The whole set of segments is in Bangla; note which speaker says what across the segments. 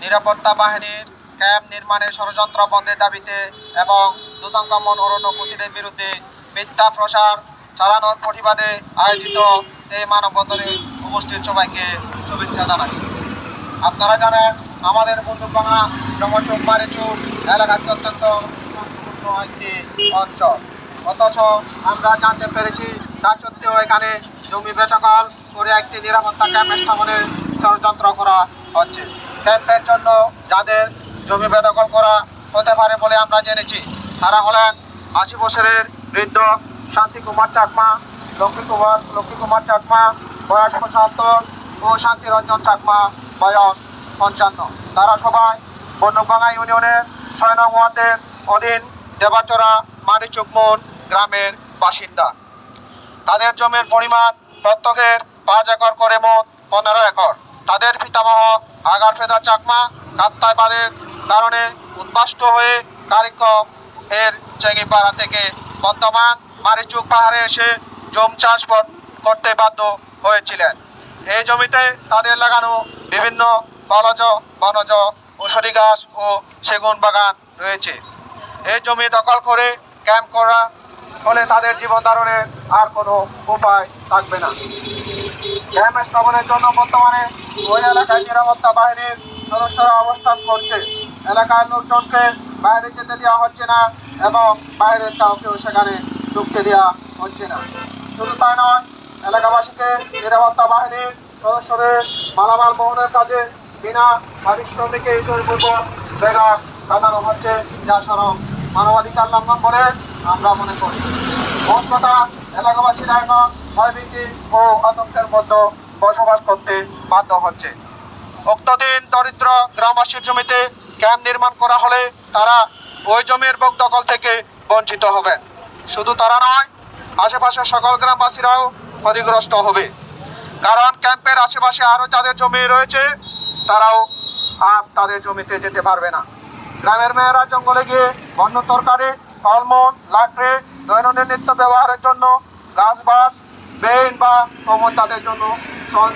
Speaker 1: নিরাপত্তা বাহিনীর ক্যাম্প নির্মাণের ষড়যন্ত্র বন্ধের দাবিতে এবং দুতাঙ্কমন অরণ্য কুচিরের বিরুদ্ধে মিথ্যা প্রচার চালানোর প্রতিবাদে আয়োজিত এই মানববন্ধনে উপস্থিত সবাইকে শুভেচ্ছা জানাচ্ছি। আপনারা জানেন আমাদের বন্দুকভাঙা জমচুক মারিচুক এলাকাটি অত্যন্ত গুরুত্বপূর্ণ একটি অঞ্চল, অথচ আমরা জানতে পেরেছি তা সত্ত্বেও এখানে জমি বেদখল করে একটি নিরাপত্তা ক্যাম্প স্থাপনের ষড়যন্ত্র করা হচ্ছে। ক্যাম্পের জন্য যাদের জমি বেদখল করা হতে পারে বলে আমরা জেনেছি তারা হলেন ৮০ বছরের বৃদ্ধ শান্তি কুমার চাকমা, লক্ষ্মী কুমার চাকমা বয়স ৭৫ ও শান্তিরঞ্জন চাকমা বয়স ৫৫। তারা সবাই বন্দুকভাঙা ইউনিয়নের ৬ নং ওয়ার্ডের অধীন দেবাচরা মারিচুকমন গ্রামের বাসিন্দা। তাদের জমির পরিমাণ প্রত্যেকের ৫ একর করে মোট ১৫ একর। তাদের পিতামহ আগারফেদা চাকমা কাপ্তাইবাদের কারণে উদ্বাস্ত হয়ে কারিকম এর চেঙ্গিপাড়া থেকে বর্তমান মারিচুক পাহাড়ে এসে জমি চাষ করতে বাধ্য হয়েছিলেন। এই জমিতে তাদের লাগানো বিভিন্ন বনজ ঔষধি গাছ ও সেগুন বাগান রয়েছে। এই জমি দখল করে ক্যাম্প করা ফলে তাদের জীবন ধারণের আর কোনো উপায় থাকবে না। ক্যাম্প স্থাপনের জন্য বর্তমানে ওই এলাকায় নিরাপত্তা বাহিনীর সদস্যরা অবস্থান করছে। এলাকার লোকজনকে বাইরে যেতে দেওয়া হচ্ছে না এবং বাইরের কাউকেও সেখানে ঢুকতে দেওয়া হচ্ছে না। শুধু তাই নয়, এলাকাবাসীকে নিরাপত্তা বাহিনীর সদস্যদের মালামাল বহনের কাজে বিনা পারিশ্রমিকে জোরপূর্বক জায়গা বাঁধানো হচ্ছে, যা সরব মানবাধিকার লঙ্ঘন বলে আমরা মনে করি। মোট কথা, এলাকাবাসীরা এখন ভয়ভীতি ও আতঙ্কের মধ্যে বসবাস করতে বাধ্য হচ্ছে। উক্ত দিন দরিদ্র গ্রামবাসীর জমিতে ক্যাম্প নির্মাণ করা হলে তারা ওই জমির ভোগ দখল থেকে বঞ্চিত হবেন। শুধু তারা নয়, আশেপাশের সকল গ্রামবাসীরাও ক্ষতিগ্রস্ত হবে, কারণ ক্যাম্পের আশেপাশে আরো যাদের জমি রয়েছে তারাও আর তাদের জমিতে যেতে পারবে না। গ্রামের মেয়েরা জঙ্গলে গিয়ে বন্য তরকারি, ফলমূল, লাকড়ি, দৈনন্দিন নিত্য ব্যবহারের জন্য গাছ বাস, বেইন বা কমন তাদের জন্য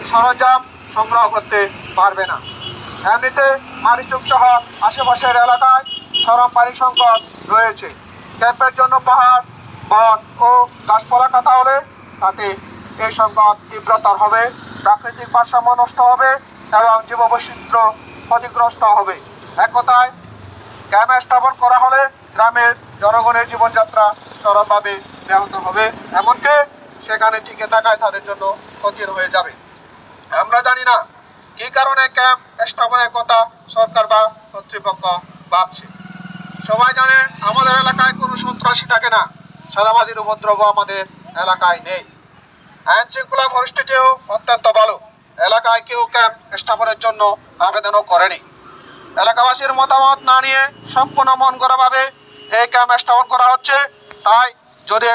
Speaker 1: সরঞ্জাম সংগ্রহ করতে পারবে না। এমনিতে মারিচুক সহ আশেপাশের এলাকায় চরম পানি সংকট রয়েছে। ক্যাম্পের জন্য পাহাড়, বন ও গাছপালা কাটা হলে তাতে এই সংকট তীব্রতর হবে, প্রাকৃতিক ভারসাম্য নষ্ট হবে এবং জীববৈচিত্র্য ক্ষতিগ্রস্ত হবে। এক কথায়, ক্যাম্প স্থাপন করা হলে গ্রামের জনগণের জীবনযাত্রা চরমভাবে ব্যাহত হবে, এমনকি সেখানে টিকে থাকায় তাদের জন্য ক্ষতির হয়ে যাবে। আমরা জানি না কি কারণে ক্যাম্প স্থাপনের কথা সরকার বা কর্তৃপক্ষ ভাবছে। সবাই জানে আমাদের এলাকায় কোনো সন্ত্রাসী থাকে না, চাঁদাবাজির উপদ্রব আমাদের এলাকায় নেই, আইন শৃঙ্খলা পরিস্থিতিও অত্যন্ত ভালো। এলাকায় কেউ ক্যাম্প স্থাপনের জন্য আবেদনও করেনি। এলাকাবাসীর মতামত না নিয়ে সম্পূর্ণ মন গড়াভাবে এই ক্যাম্প স্থাপন করা হচ্ছে। তাই যদি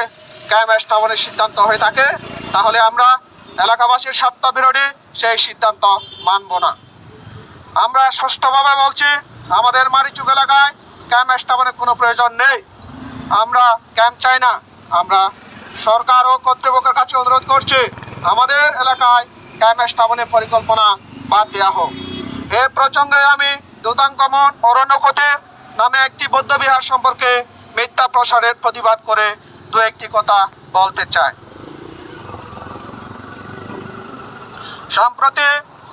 Speaker 1: ক্যাম্প স্থাপনের সিদ্ধান্ত হয়ে থাকে তাহলে আমরা এলাকাবাসীর স্বার্থ বিরোধী সেই সিদ্ধান্ত মানব না। আমরা স্পষ্টভাবে বলছি, আমাদের মারিচুক এলাকায় ক্যাম্প স্থাপনের কোনো প্রয়োজন নেই। আমরা ক্যাম্প চাই না। আমরা সরকার ও কর্তৃপক্ষের কাছে অনুরোধ করছি, আমাদের এলাকায় ক্যাম্প স্থাপনের পরিকল্পনা বাদ দেওয়া হোক। এ প্রসঙ্গে আমি দুতাঙ্কমন অরণ্য কুটির নামে একটি বৌদ্ধবিহার সম্পর্কে মিথ্যা প্রচারের প্রতিবাদ করে দু একটি কথা বলতে চাই। সম্প্রতি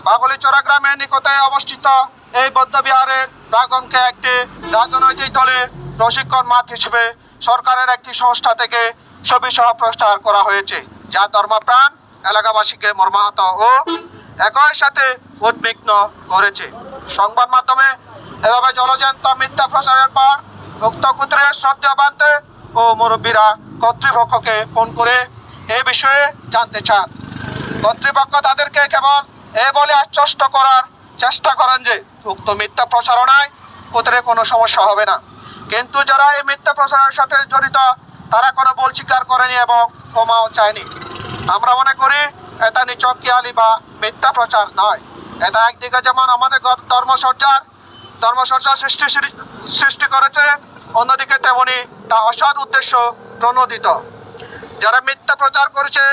Speaker 1: বাগলিচরা গ্রামের নিকটে অবস্থিত এই বৌদ্ধবিহারের প্রাঙ্গণকে একটি রাজনৈতিক দলের প্রশিক্ষণ মাঠ হিসেবে সরকারের একটি সংস্থা থেকে ছবি সহ প্রচার করা হয়েছে, যা ধর্মপ্রাণ এলাকাবাসীকে মর্মাহত ও একই সাথে উদ্বিগ্ন করেছে। সংবাদ মাধ্যমে এভাবে জলজান্ত মিথ্যা প্রচারের পর উক্ত কুটিরের শ্রদ্ধা বানতে ও মুরব্বীরা কর্তৃপক্ষকে ফোন করে এ বিষয়ে জানতে চান। কর্তৃপক্ষ তাদেরকে কেবল এ বলে আশ্বস্ত করার চেষ্টা করেন যে উক্ত মিথ্যা প্রচারণায় কুটিরে কোনো সমস্যা হবে না, কিন্তু যারা এই মিথ্যা প্রচারের সাথে জড়িত তারা কোনো ভুল স্বীকার করেনি এবং ক্ষমাও চায়নি। আমরা মনে করি এটা নিছক খেয়ালি বা মিথ্যা প্রচার নয়। এটা একদিকে যেমন আমাদের ধর্মচর্চা সৃষ্টি করেছে, অন্যদিকে তেমনি তা অসৎ উদ্দেশ্য প্রণোদিত। যারা মিথ্যা প্রচার করেছে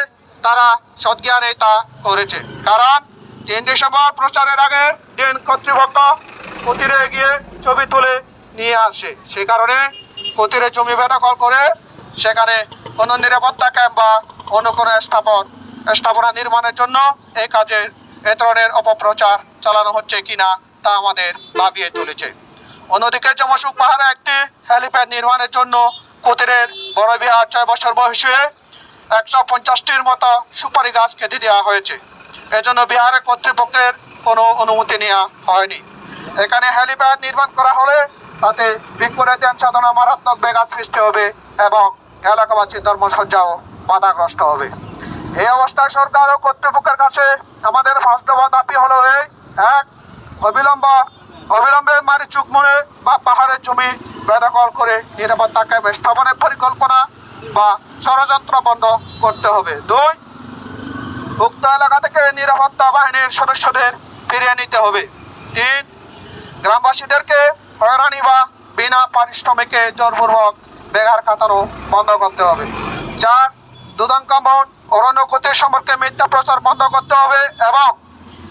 Speaker 1: তারা সৎজ্ঞানে তা করেছে, কারণ ৩ ডিসেম্বর প্রচারের আগের দিন কর্তৃপক্ষ কুতিরে গিয়ে ছবি তুলে নিয়ে আসে। সে কারণে কুতিরে জমি বেদখল করে সেখানে কোনো নিরাপত্তা ক্যাম্প বা অন্য কোনো স্থাপনা নির্মাণের জন্য এই কাজে এ ধরনের অপপ্রচার চালানো হচ্ছে কিনা তা আমাদের ভাবিয়ে তুলেছে। অন্যদিকে জমশুক পাহাড়ে একটি হেলিপ্যাড নির্মাণের জন্য কুতিরের বড় বিহার 6 বছর বয়সে 150টির মতো সুপারি গাছ কেটে দেওয়া হয়েছে। এজন্য বিহারের কর্তৃপক্ষের কোনো অনুমতি নেওয়া হয়নি। এখানে হেলিপ্যাড নির্মাণ করা হলে তাতে বিক্ষুব্ধ সাধনা মারাত্মক ব্যাঘাত সৃষ্টি হবে এবং এলাকাবাসীর ধর্মসজ্জাও বাধাগ্রস্ত হবে। এই অবস্থায় সরকার ও কর্তৃপক্ষের কাছে আমাদের ফার্স্ট দাবি হলো এই: এক, অবিলম্বে মারিচুক মোড়ে বা পাহাড়ের জমি বেদখল করে নিরাপত্তা ক্যাম্প স্থাপনের পরিকল্পনা বা ষড়যন্ত্র বন্ধ করতে হবে। 2, উক্ত এলাকা থেকে নিরাপত্তা বাহিনীর সদস্যদের ফিরিয়ে নিতে হবে। 3, গ্রামবাসীদেরকে হয়রানি বা বিনা পারিশ্রমিকে জোরপূর্বক বেঘার কাটানো বন্ধ করতে হবে। 4, দুধাঙ্কামন অরণ্য ক্ষতির সম্পর্কে মিথ্যা প্রচার বন্ধ করতে হবে এবং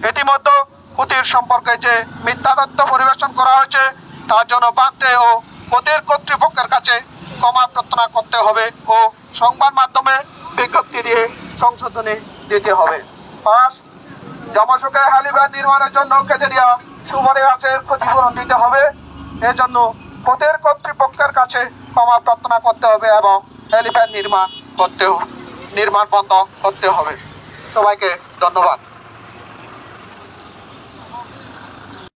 Speaker 1: ইতিমধ্যে ক্ষতির সম্পর্কে যে মিথ্যা তথ্য পরিবেশন করা হয়েছে তার জন্য বাধ্য ও ক্ষতির কর্তৃপক্ষের কাছে ক্ষমা প্রার্থনা করতে হবে ও সংবাদ মাধ্যমে বিজ্ঞপ্তি দিয়ে সংশোধনী দিতে হবে। 5, জমশুকে হেলিপ্যাড নির্মাণের জন্য কেটে দেওয়া সুপারি গাছের ক্ষতিপূরণ দিতে হবে। এজন্য ক্ষতির কর্তৃপক্ষের কাছে ক্ষমা প্রার্থনা করতে হবে এবং হেলিপ্যাড নির্মাণ বন্ধ করতে হবে। সবাইকে ধন্যবাদ।